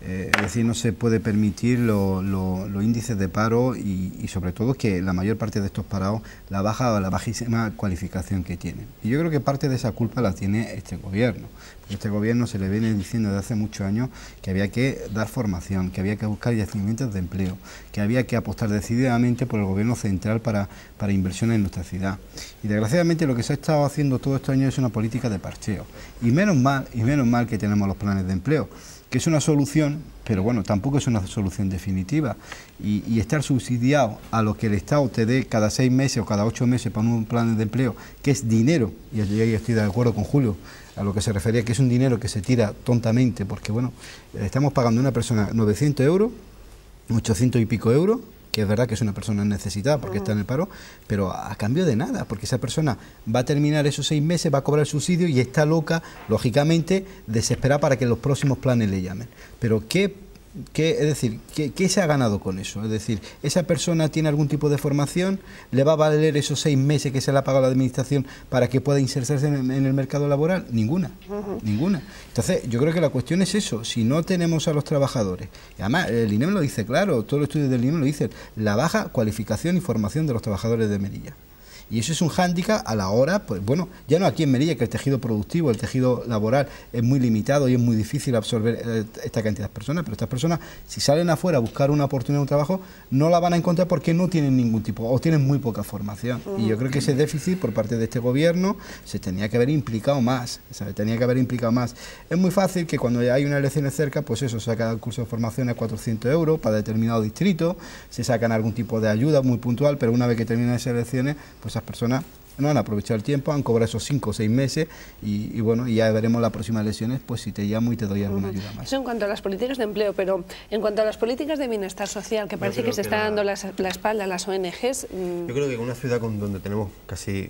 Es decir, no se puede permitir los índices de paro y sobre todo que la mayor parte de estos parados la bajísima cualificación que tienen. Y yo creo que parte de esa culpa la tiene este gobierno. Porque este gobierno se le viene diciendo desde hace muchos años que había que dar formación, que había que buscar yacimientos de empleo, que había que apostar decididamente por el gobierno central para inversiones en nuestra ciudad. Y desgraciadamente lo que se ha estado haciendo todos estos años es una política de parcheo. Y menos mal que tenemos los planes de empleo, que es una solución, pero bueno, tampoco es una solución definitiva. Y estar subsidiado a lo que el Estado te dé cada 6 meses o cada 8 meses para un plan de empleo, que es dinero, y yo estoy de acuerdo con Julio, a lo que se refería, que es un dinero que se tira tontamente, porque bueno, estamos pagando a una persona 900 euros, 800 y pico euros, que es verdad que es una persona necesitada porque está en el paro, pero a cambio de nada, porque esa persona va a terminar esos 6 meses, va a cobrar el subsidio y está loca, lógicamente, desesperada para que los próximos planes le llamen. Pero ¿qué es decir, ¿qué se ha ganado con eso? Es decir, esa persona tiene algún tipo de formación, le va a valer esos 6 meses que se le ha pagado a la administración para que pueda insertarse en el mercado laboral. Ninguna, ninguna. Entonces, yo creo que la cuestión es eso. Si no tenemos a los trabajadores, y además el INEM lo dice claro, todos los estudios del INEM lo dicen, la baja cualificación y formación de los trabajadores de Melilla. Y eso es un hándicap a la hora, pues bueno, ya no aquí en Melilla, que el tejido productivo, el tejido laboral es muy limitado y es muy difícil absorber esta cantidad de personas, pero estas personas, si salen afuera a buscar una oportunidad de un trabajo, no la van a encontrar porque no tienen ningún tipo, o tienen muy poca formación. Y yo creo que ese déficit por parte de este gobierno se tenía que haber implicado más, ¿sabes? Tenía que haber implicado más. Es muy fácil que cuando hay unas elecciones cerca, pues eso, saca el curso de formación a 400 euros para determinado distrito, se sacan algún tipo de ayuda muy puntual, pero una vez que terminan esas elecciones, pues personas no han aprovechado el tiempo, han cobrado esos 5 o 6 meses y bueno, y ya veremos las próximas elecciones, pues si te llamo y te doy alguna ayuda más. Eso en cuanto a las políticas de empleo, pero en cuanto a las políticas de bienestar social, que parece que se está dando la espalda a las ONGs... Yo creo que en una ciudad donde tenemos casi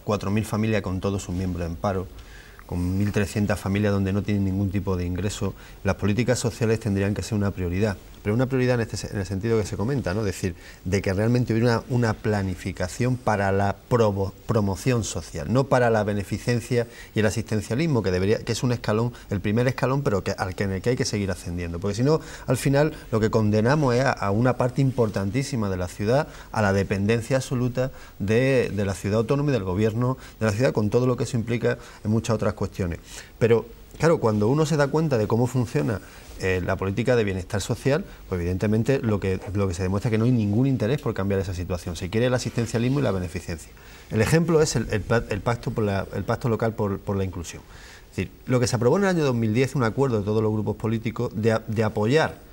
4.000 familias con todos sus miembros en paro, con 1.300 familias donde no tienen ningún tipo de ingreso, las políticas sociales tendrían que ser una prioridad. Pero una prioridad en el sentido que se comenta, ¿no? Es decir, de que realmente hubiera una planificación para la promoción social, no para la beneficencia y el asistencialismo, que es un escalón, el primer escalón, pero en el que hay que seguir ascendiendo. Porque si no, al final lo que condenamos es a una parte importantísima de la ciudad a la dependencia absoluta de la ciudad autónoma y del gobierno de la ciudad, con todo lo que eso implica en muchas otras cuestiones. Pero claro, cuando uno se da cuenta de cómo funciona la política de bienestar social, pues evidentemente lo que se demuestra es que no hay ningún interés por cambiar esa situación. Se quiere el asistencialismo y la beneficencia. El ejemplo es el pacto local por la inclusión. Es decir, lo que se aprobó en el año 2010, un acuerdo de todos los grupos políticos de apoyar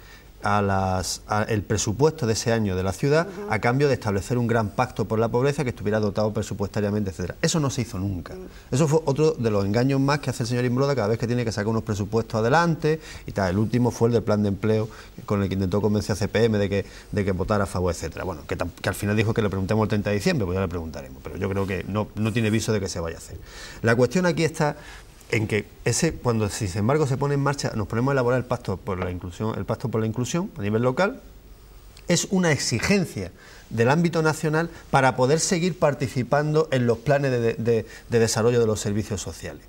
el presupuesto de ese año de la ciudad a cambio de establecer un gran pacto por la pobreza que estuviera dotado presupuestariamente, etcétera. Eso no se hizo nunca. Eso fue otro de los engaños más que hace el señor Imbroda cada vez que tiene que sacar unos presupuestos adelante y tal. El último fue el del plan de empleo con el que intentó convencer a CPM de que votara a favor, etcétera. Bueno, que al final dijo que le preguntemos el 30 de diciembre, pues ya le preguntaremos, pero yo creo que no tiene viso de que se vaya a hacer. La cuestión aquí está en que cuando sin embargo se pone en marcha, nos ponemos a elaborar el pacto por la inclusión a nivel local, es una exigencia del ámbito nacional para poder seguir participando en los planes de desarrollo de los servicios sociales.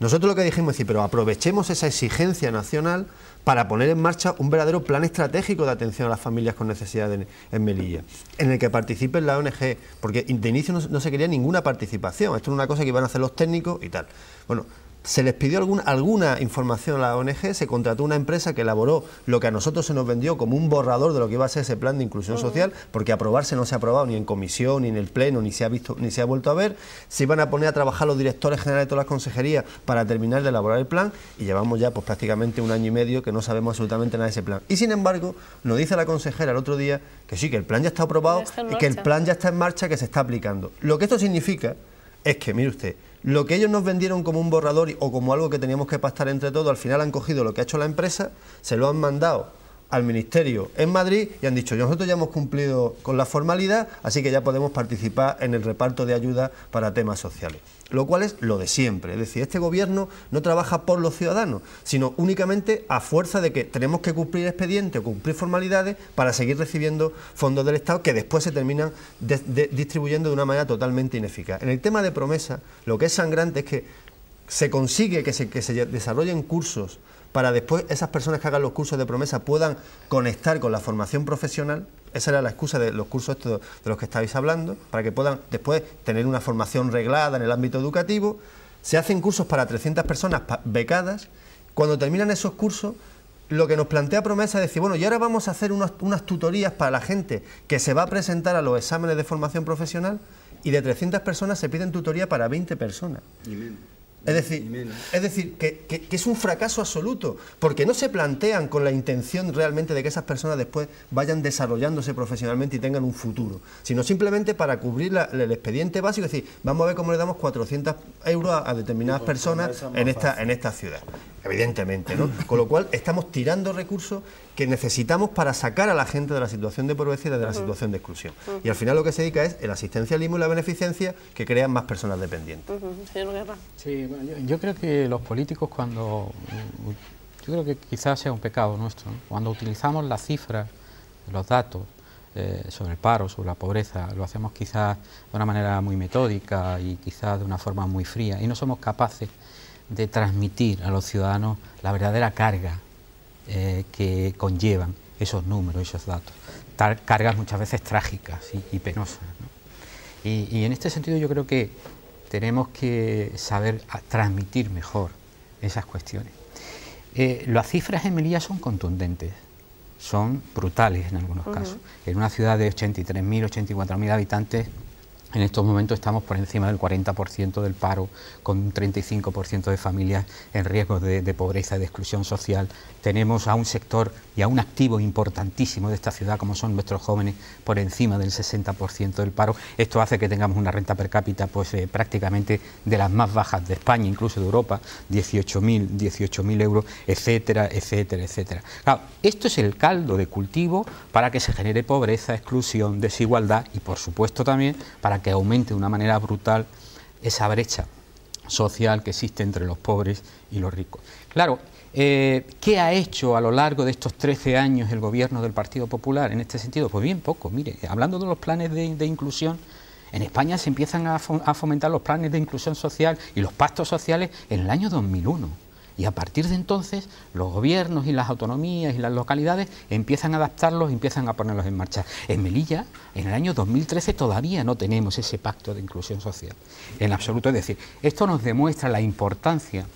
Nosotros lo que dijimos es decir, pero aprovechemos esa exigencia nacional para poner en marcha un verdadero plan estratégico de atención a las familias con necesidades en Melilla, en el que participen la ONG, porque de inicio no se quería ninguna participación, esto es una cosa que iban a hacer los técnicos y tal. Bueno, se les pidió alguna información a la ONG, se contrató una empresa que elaboró lo que a nosotros se nos vendió como un borrador de lo que iba a ser ese plan de inclusión social, porque aprobarse no se ha aprobado ni en comisión, ni en el pleno, ni se ha visto, ni se ha vuelto a ver. Se iban a poner a trabajar los directores generales de todas las consejerías para terminar de elaborar el plan y llevamos ya pues prácticamente 1 año y medio que no sabemos absolutamente nada de ese plan. Y sin embargo, nos dice la consejera el otro día que sí, que el plan ya está aprobado y que el plan ya está en marcha, que se está aplicando. Lo que esto significa es que, mire usted, lo que ellos nos vendieron como un borrador o como algo que teníamos que pactar entre todos, al final han cogido lo que ha hecho la empresa, se lo han mandado al Ministerio en Madrid y han dicho, nosotros ya hemos cumplido con la formalidad, así que ya podemos participar en el reparto de ayuda para temas sociales. Lo cual es lo de siempre, es decir, este gobierno no trabaja por los ciudadanos, sino únicamente a fuerza de que tenemos que cumplir expedientes o cumplir formalidades para seguir recibiendo fondos del Estado que después se terminan distribuyendo de una manera totalmente ineficaz. En el tema de promesa, lo que es sangrante es que se consigue que se desarrollen cursos para después esas personas que hagan los cursos de promesa puedan conectar con la formación profesional. Esa era la excusa de los cursos estos de los que estáis hablando, para que puedan después tener una formación reglada en el ámbito educativo. Se hacen cursos para 300 personas becadas. Cuando terminan esos cursos, lo que nos plantea promesa es decir, bueno, y ahora vamos a hacer unas tutorías para la gente que se va a presentar a los exámenes de formación profesional, y de 300 personas se piden tutoría para 20 personas. Es decir, que es un fracaso absoluto, porque no se plantean con la intención realmente de que esas personas después vayan desarrollándose profesionalmente y tengan un futuro, sino simplemente para cubrir el expediente básico, es decir, vamos a ver cómo le damos 400 euros a determinadas personas en esta ciudad, evidentemente, ¿no? Con lo cual estamos tirando recursos que necesitamos para sacar a la gente de la situación de pobreza y de la situación de exclusión. Y al final lo que se dedica es el asistencialismo y la beneficencia que crean más personas dependientes. Señor Guerra. Sí, bueno, yo creo que los políticos cuando yo creo que quizás sea un pecado nuestro, ¿no? Cuando utilizamos las cifras, los datos sobre el paro, sobre la pobreza, lo hacemos quizás de una manera muy metódica y quizás de una forma muy fría, y no somos capaces de transmitir a los ciudadanos la verdadera carga que conllevan esos números, esos datos, cargas muchas veces trágicas y penosas, ¿no? Y en este sentido yo creo que tenemos que saber transmitir mejor esas cuestiones. Las cifras en Melilla son contundentes, son brutales en algunos casos. En una ciudad de 83.000, 84.000 habitantes, en estos momentos estamos por encima del 40% del paro, con un 35% de familias en riesgo de pobreza y de exclusión social. Tenemos a un sector y a un activo importantísimo de esta ciudad, como son nuestros jóvenes, por encima del 60% del paro. Esto hace que tengamos una renta per cápita pues prácticamente de las más bajas de España, incluso de Europa, 18.000 euros, etcétera, etcétera, etcétera. Claro, esto es el caldo de cultivo para que se genere pobreza, exclusión, desigualdad y, por supuesto, también para que aumente de una manera brutal esa brecha social que existe entre los pobres y los ricos. Claro, ¿qué ha hecho a lo largo de estos 13 años el gobierno del Partido Popular en este sentido? Pues bien poco. Mire, hablando de los planes de inclusión, en España se empiezan a fomentar los planes de inclusión social y los pactos sociales en el año 2001. Y a partir de entonces los gobiernos y las autonomías y las localidades empiezan a adaptarlos, empiezan a ponerlos en marcha. En Melilla, en el año 2013, todavía no tenemos ese pacto de inclusión social, en absoluto. Es decir, esto nos demuestra la importancia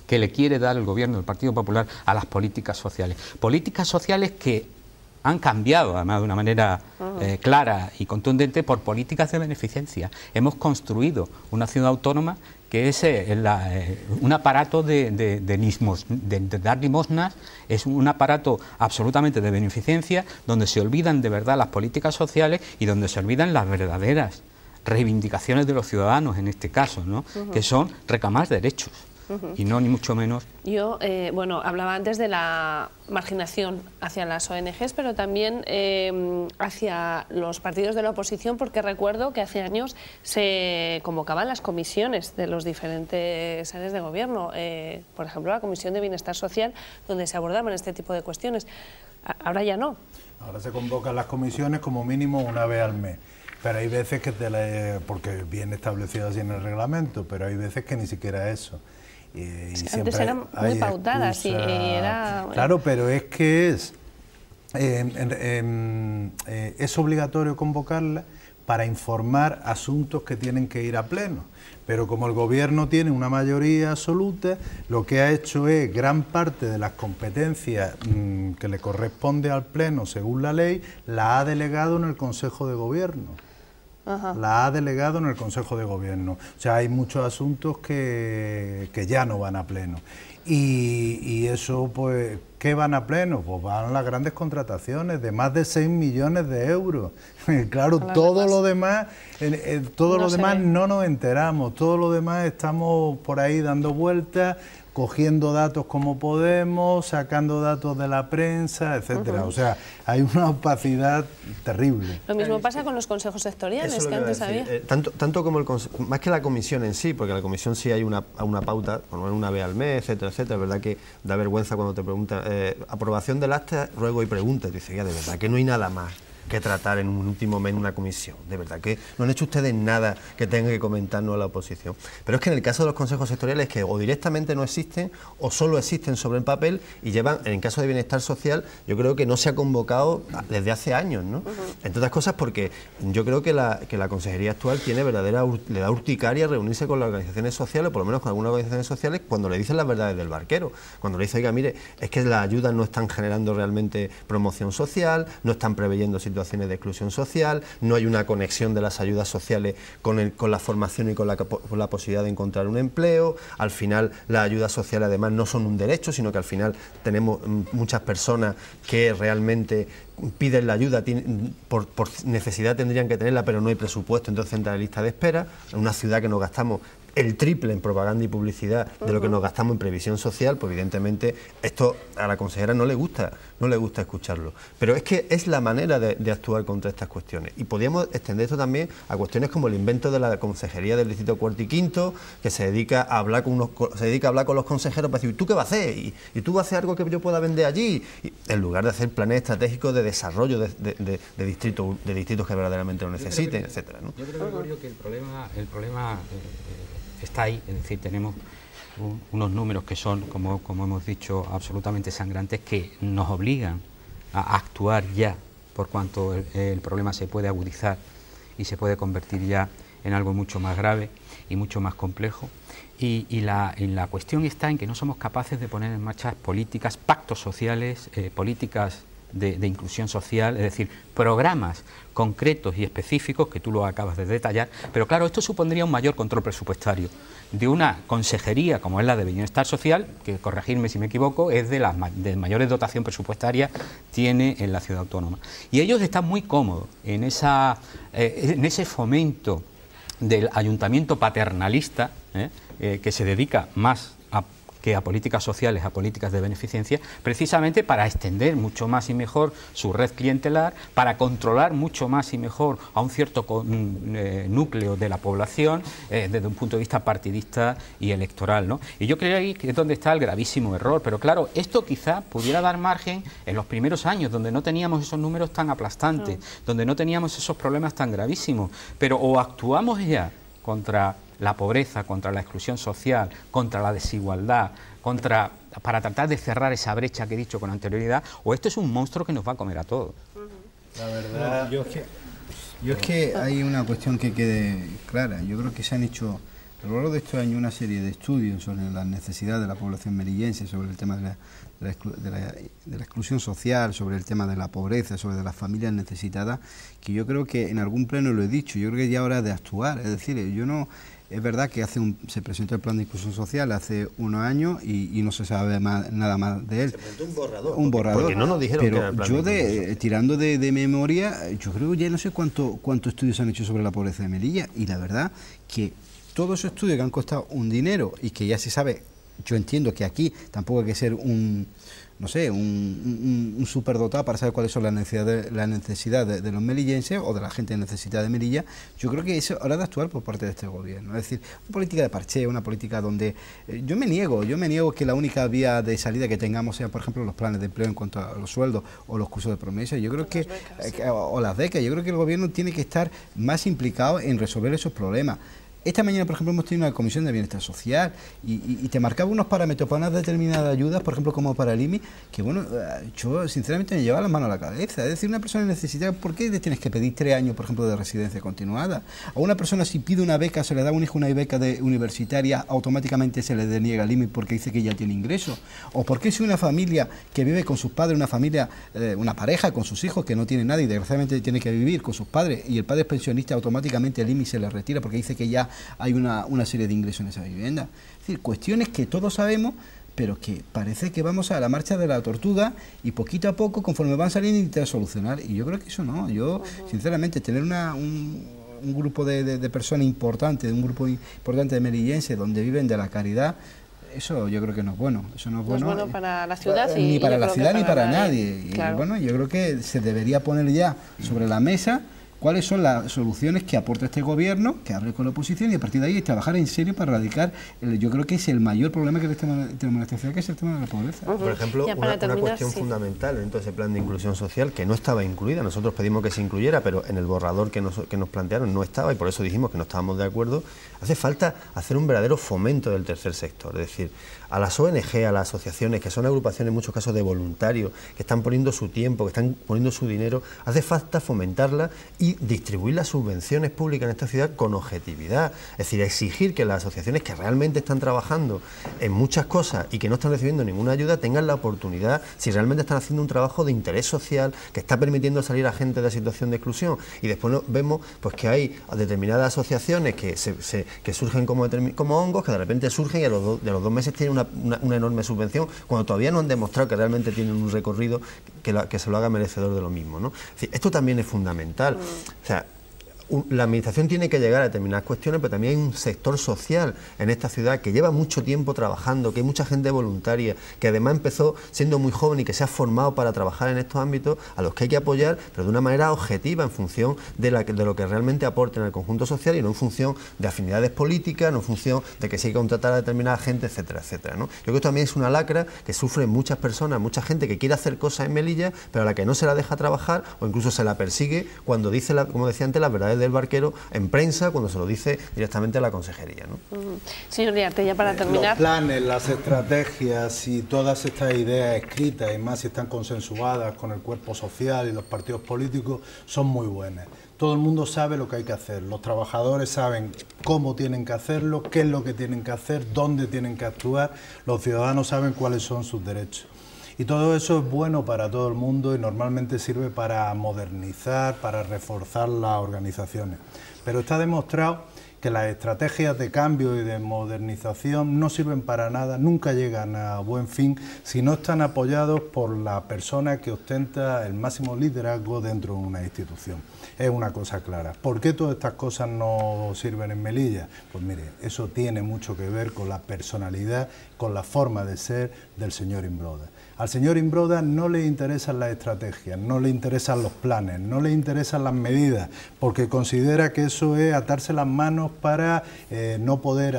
que le quiere dar el gobierno del Partido Popular a las políticas sociales. Políticas sociales que han cambiado, además de una manera clara y contundente, por políticas de beneficencia. Hemos construido una ciudad autónoma que es un aparato de dar limosnas, es un aparato absolutamente de beneficencia, donde se olvidan de verdad las políticas sociales y donde se olvidan las verdaderas reivindicaciones de los ciudadanos, en este caso, ¿no? Que son reclamar derechos. Y no ni mucho menos. Yo, bueno, hablaba antes de la marginación hacia las ONGs, pero también hacia los partidos de la oposición, porque recuerdo que hace años se convocaban las comisiones de los diferentes áreas de gobierno, por ejemplo la Comisión de Bienestar Social, donde se abordaban este tipo de cuestiones. Ahora ya no. Ahora se convocan las comisiones como mínimo una vez al mes. Pero hay veces que, porque viene establecido así en el reglamento, pero hay veces que ni siquiera eso. Sí, antes eran muy pautadas y era... Claro, pero es que es obligatorio convocarla para informar asuntos que tienen que ir a pleno. Pero como el gobierno tiene una mayoría absoluta, lo que ha hecho es gran parte de las competencias que le corresponde al pleno según la ley, la ha delegado en el Consejo de Gobierno. La ha delegado en el Consejo de Gobierno. O sea, hay muchos asuntos que ya no van a pleno. Y eso, pues, ¿qué van a pleno? Pues van las grandes contrataciones de más de 6 millones de euros. Claro, todo lo demás, no nos enteramos, todo lo demás estamos por ahí dando vueltas, cogiendo datos como podemos, sacando datos de la prensa, etcétera. O sea, hay una opacidad terrible. Lo mismo pasa con los consejos sectoriales que antes había. Tanto como más que la comisión en sí, porque la comisión sí hay una pauta, por lo menos una vez al mes, etcétera, etcétera. Es verdad que da vergüenza cuando te preguntan, aprobación del acta, ruego y pregunta. Te dice, ya, de verdad que no hay nada más que tratar en un último mes en una comisión. De verdad que no han hecho ustedes nada que tenga que comentarnos a la oposición. Pero es que en el caso de los consejos sectoriales, que o directamente no existen o solo existen sobre el papel y llevan, en el caso de bienestar social, yo creo que no se ha convocado desde hace años, ¿no? Entre otras cosas porque yo creo que la consejería actual tiene le da urticaria reunirse con las organizaciones sociales, o por lo menos con algunas organizaciones sociales, cuando le dicen las verdades del barquero. Cuando le dice, oiga, mire, es que las ayudas no están generando realmente promoción social, no están preveyendo situaciones de exclusión social, no hay una conexión de las ayudas sociales con la formación y con la posibilidad de encontrar un empleo. Al final las ayudas sociales además no son un derecho, sino que al final tenemos muchas personas que realmente piden la ayuda, por necesidad tendrían que tenerla, pero no hay presupuesto, entonces entra en la lista de espera. En una ciudad que nos gastamos el triple en propaganda y publicidad de lo que nos gastamos en previsión social, pues evidentemente esto a la consejera no le gusta escucharlo. Pero es que es la manera de actuar contra estas cuestiones. Y podríamos extender esto también a cuestiones como el invento de la consejería del distrito cuarto y quinto, que se dedica a hablar con los consejeros para decir, ¿tú qué vas a hacer? ¿Y tú vas a hacer algo que yo pueda vender allí? Y, en lugar de hacer planes estratégicos de desarrollo de distritos que verdaderamente lo necesiten, etcétera, ¿no? Yo creo, Gregorio, que el problema está ahí, es decir, tenemos unos números que son, como hemos dicho, absolutamente sangrantes, que nos obligan a actuar ya, por cuanto el problema se puede agudizar y se puede convertir ya en algo mucho más grave y mucho más complejo. Y la cuestión está en que no somos capaces de poner en marcha políticas, pactos sociales, políticas de inclusión social, es decir, programas concretos y específicos que tú lo acabas de detallar, pero claro, esto supondría un mayor control presupuestario de una consejería como es la de Bienestar Social, que, corregirme si me equivoco, es de las mayores dotación presupuestaria tiene en la ciudad autónoma. Y ellos están muy cómodos en ese fomento del ayuntamiento paternalista, que se dedica más que a políticas sociales, a políticas de beneficencia, precisamente para extender mucho más y mejor su red clientelar, para controlar mucho más y mejor a un cierto núcleo de la población desde un punto de vista partidista y electoral, ¿no? Y yo creo ahí que es donde está el gravísimo error, pero claro, esto quizá pudiera dar margen en los primeros años, donde no teníamos esos números tan aplastantes, donde no teníamos esos problemas tan gravísimos, pero o actuamos ya contra la pobreza, contra la exclusión social, contra la desigualdad, para tratar de cerrar esa brecha que he dicho con anterioridad, o esto es un monstruo que nos va a comer a todos. La verdad... Yo es que hay una cuestión que quede clara. Yo creo que se han hecho a lo largo de estos años una serie de estudios sobre las necesidades de la población melillense, sobre el tema de la exclusión social, sobre el tema de la pobreza, sobre las familias necesitadas, que yo creo que en algún pleno lo he dicho, yo creo que ya es hora de actuar. Es decir, es verdad que se presentó el plan de inclusión social hace unos años y no se sabe nada más de él. Se presentó un borrador. Un borrador. Porque no nos dijeron pero que era el plan yo tirando de memoria, yo creo que ya no sé cuántos estudios se han hecho sobre la pobreza de Melilla, y la verdad que todos esos estudios que han costado un dinero y que ya se sabe, yo entiendo que aquí tampoco hay que ser un superdotado para saber cuáles son las necesidades de los melillenses o de la gente necesitada de Melilla. Yo creo que es hora de actuar por parte de este gobierno. Es decir, una política de parcheo, una política donde yo me niego que la única vía de salida que tengamos sea, por ejemplo, los planes de empleo en cuanto a los sueldos o los cursos de promesa. Yo creo que o las becas. Yo creo que el gobierno tiene que estar más implicado en resolver esos problemas. Esta mañana, por ejemplo, hemos tenido una comisión de bienestar social y te marcaba unos parámetros para unas determinadas ayudas, por ejemplo, como para el IMI, que bueno, yo sinceramente me llevaba las manos a la cabeza. Es decir, una persona necesita, ¿por qué le tienes que pedir 3 años, por ejemplo, de residencia continuada? A una persona, si pide una beca, se le da a un hijo una beca universitaria, automáticamente se le deniega el IMI porque dice que ya tiene ingresos. ¿O por qué si una familia que vive con sus padres, una pareja con sus hijos que no tiene nada y desgraciadamente tiene que vivir con sus padres y el padre es pensionista, automáticamente el IMI se le retira porque dice que ya hay una serie de ingresos en esa vivienda? Es decir, cuestiones que todos sabemos, pero que parece que vamos a la marcha de la tortuga y poquito a poco, conforme van saliendo, intentar solucionar. Y yo creo que eso no. Yo, sinceramente, tener un grupo de personas importantes, un grupo importante de melillenses donde viven de la caridad, eso yo creo que no es bueno. Eso no es bueno para la ciudad ni para la ciudad ni para nadie. Claro. Y bueno, yo creo que se debería poner ya sobre la mesa cuáles son las soluciones que aporta este gobierno, que hable con la oposición y a partir de ahí trabajar en serio para erradicar, yo creo que es el mayor problema que tenemos en esta ciudad, que es el tema de la pobreza. Por ejemplo, una cuestión fundamental en todo ese plan de inclusión social que no estaba incluida. Nosotros pedimos que se incluyera, pero en el borrador que nos plantearon no estaba y por eso dijimos que no estábamos de acuerdo. Hace falta hacer un verdadero fomento del tercer sector, es decir, a las ONG, a las asociaciones, que son agrupaciones en muchos casos de voluntarios, que están poniendo su tiempo, que están poniendo su dinero, hace falta fomentarla y distribuir las subvenciones públicas en esta ciudad con objetividad. Es decir, exigir que las asociaciones que realmente están trabajando en muchas cosas y que no están recibiendo ninguna ayuda tengan la oportunidad, si realmente están haciendo un trabajo de interés social que está permitiendo salir a gente de la situación de exclusión. Y después vemos pues que hay determinadas asociaciones que surgen como hongos, que de repente surgen y a los 2 meses tienen una enorme subvención, cuando todavía no han demostrado que realmente tienen un recorrido que se lo haga merecedor de lo mismo, ¿no? Es decir, esto también es fundamental. O sea, la administración tiene que llegar a determinadas cuestiones, pero también hay un sector social en esta ciudad que lleva mucho tiempo trabajando, que hay mucha gente voluntaria, que además empezó siendo muy joven y que se ha formado para trabajar en estos ámbitos, a los que hay que apoyar, pero de una manera objetiva, en función de lo que realmente aporten al conjunto social y no en función de afinidades políticas, no en función de que se hay que contratar a determinada gente, etcétera, etcétera, ¿no? Yo creo que esto también es una lacra que sufren muchas personas, mucha gente que quiere hacer cosas en Melilla, pero a la que no se la deja trabajar o incluso se la persigue cuando dice, como decía antes, las verdades del barquero en prensa, cuando se lo dice directamente a la consejería, ¿no? Señor Iriarte, ya para terminar. Los planes, las estrategias y todas estas ideas escritas, y más si están consensuadas con el cuerpo social y los partidos políticos, son muy buenas. Todo el mundo sabe lo que hay que hacer, los trabajadores saben cómo tienen que hacerlo, qué es lo que tienen que hacer, dónde tienen que actuar, los ciudadanos saben cuáles son sus derechos. Y todo eso es bueno para todo el mundo y normalmente sirve para modernizar, para reforzar las organizaciones. Pero está demostrado que las estrategias de cambio y de modernización no sirven para nada, nunca llegan a buen fin si no están apoyados por la persona que ostenta el máximo liderazgo dentro de una institución. Es una cosa clara. ¿Por qué todas estas cosas no sirven en Melilla? Pues mire, eso tiene mucho que ver con la personalidad, con la forma de ser del señor Imbroda. Al señor Imbroda no le interesan las estrategias, no le interesan los planes, no le interesan las medidas, porque considera que eso es atarse las manos para no poder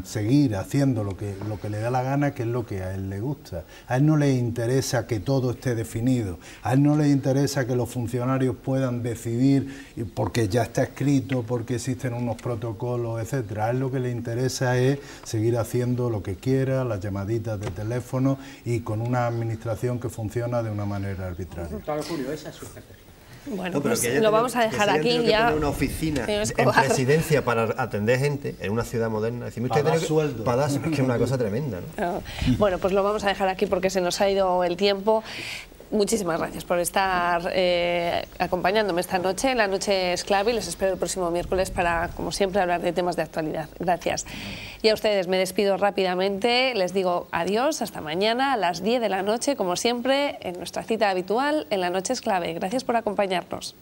seguir haciendo lo que le da la gana, que es lo que a él le gusta. A él no le interesa que todo esté definido, a él no le interesa que los funcionarios puedan decidir porque ya está escrito, porque existen unos protocolos, etcétera. A él lo que le interesa es seguir haciendo lo que quiera, las llamaditas de teléfono y con una administración que funciona de una manera arbitraria. Claro, Julio, esa es su estrategia. Bueno, No, pues lo vamos a dejar aquí ya. Poner una oficina en presidencia para atender gente en una ciudad moderna. Decimos, para dar sueldo. Para dar, es que es una cosa tremenda, ¿no? Bueno, pues lo vamos a dejar aquí porque se nos ha ido el tiempo. Muchísimas gracias por estar acompañándome esta noche. La noche es clave y les espero el próximo miércoles para, como siempre, hablar de temas de actualidad. Gracias. Y a ustedes me despido rápidamente. Les digo adiós, hasta mañana a las 10 de la noche, como siempre, en nuestra cita habitual en La Noche es Clave. Gracias por acompañarnos.